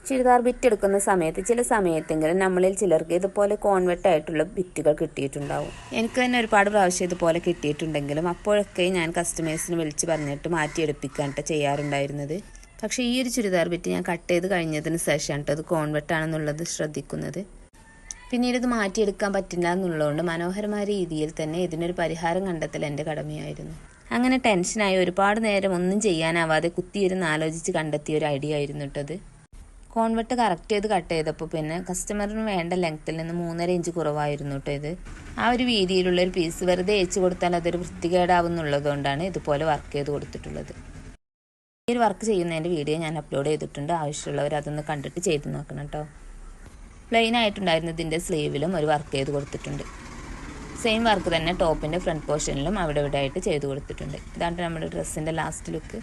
Churidar bit എടുക്കുന്ന സമയത്ത് ചില സമയത്തെങ്കിലും നമ്മളിൽ ചിലർക്ക് ഇതുപോലെ കോൺവെർട്ടായിട്ടുള്ള ബിറ്റുകൾ കിട്ടിയിട്ടുണ്ടാവും. എനിക്ക് തന്നെ ഒരുപാട് പ്രാവശ്യം ഇതുപോലെ കിട്ടിയിട്ടുണ്ടെങ്കിലും അപ്പോഴൊക്കെ ഞാൻ കസ്റ്റമേഴ്സിന് വിളിച്ച് പറഞ്ഞിട്ട് മാറ്റിയെടുപ്പിക്കാനായിട്ട് ചെയ്യാറുണ്ടായിരുന്നത്. പക്ഷേ ഈ ഒരു ചുരിദാർ ബിറ്റ് ഞാൻ കട്ട് ചെയ്ത് കഴിഞ്ഞതിന് ശേഷമാണ് അത് കോൺവെർട്ടാണെന്നുള്ളത് ശ്രദ്ധിക്കുന്നത്. പിന്നീട് ഇത് മാറ്റിയെടുക്കാൻ പറ്റില്ല എന്നുള്ളതുകൊണ്ട് മനോഹരമായ രീതിയിൽ തന്നെ ഇതിനൊരു പരിഹാരം കണ്ടെത്തൽ എൻ്റെ കടമയായിരുന്നു. അങ്ങനെ ടെൻഷനായി ഒരുപാട് നേരം ഒന്നും ചെയ്യാനാവാതെ കുത്തിയിരുന്ന് ആലോചിച്ച് കണ്ടെത്തിയ ഒരു ഐഡിയ ആയിരുന്നു കേട്ടത്. കോൺവെർട്ട് കറക്റ്റ് ചെയ്ത് കട്ട് ചെയ്തപ്പോൾ പിന്നെ കസ്റ്റമറിന് വേണ്ട ലെങ്ത്തിൽ നിന്ന് 3.5 ഇഞ്ച് കുറവായിരുന്നു കേട്ടോ ഇത്. ആ ഒരു വീതിയിലുള്ള ഒരു പീസ് വെറുതെ അയച്ചു കൊടുത്താൽ അതൊരു വൃത്തികേടാവുന്നുള്ളതുകൊണ്ടാണ് ഇതുപോലെ വർക്ക് ചെയ്ത് കൊടുത്തിട്ടുള്ളത്. ഈ ഒരു വർക്ക് ചെയ്യുന്നതിൻ്റെ വീഡിയോ ഞാൻ അപ്ലോഡ് ചെയ്തിട്ടുണ്ട്. ആവശ്യമുള്ളവർ അതൊന്ന് കണ്ടിട്ട് ചെയ്ത് നോക്കണം കേട്ടോ. പ്ലെയിൻ ആയിട്ടുണ്ടായിരുന്ന ഇതിൻ്റെ സ്ലീവിലും ഒരു വർക്ക് ചെയ്ത് കൊടുത്തിട്ടുണ്ട്. സെയിം വർക്ക് തന്നെ ടോപ്പിൻ്റെ ഫ്രണ്ട് പോർഷനിലും അവിടെ ഇവിടെ ആയിട്ട് ചെയ്ത് കൊടുത്തിട്ടുണ്ട്. ഇതാണ് നമ്മുടെ ഡ്രസ്സിൻ്റെ ലാസ്റ്റ് ലുക്ക്.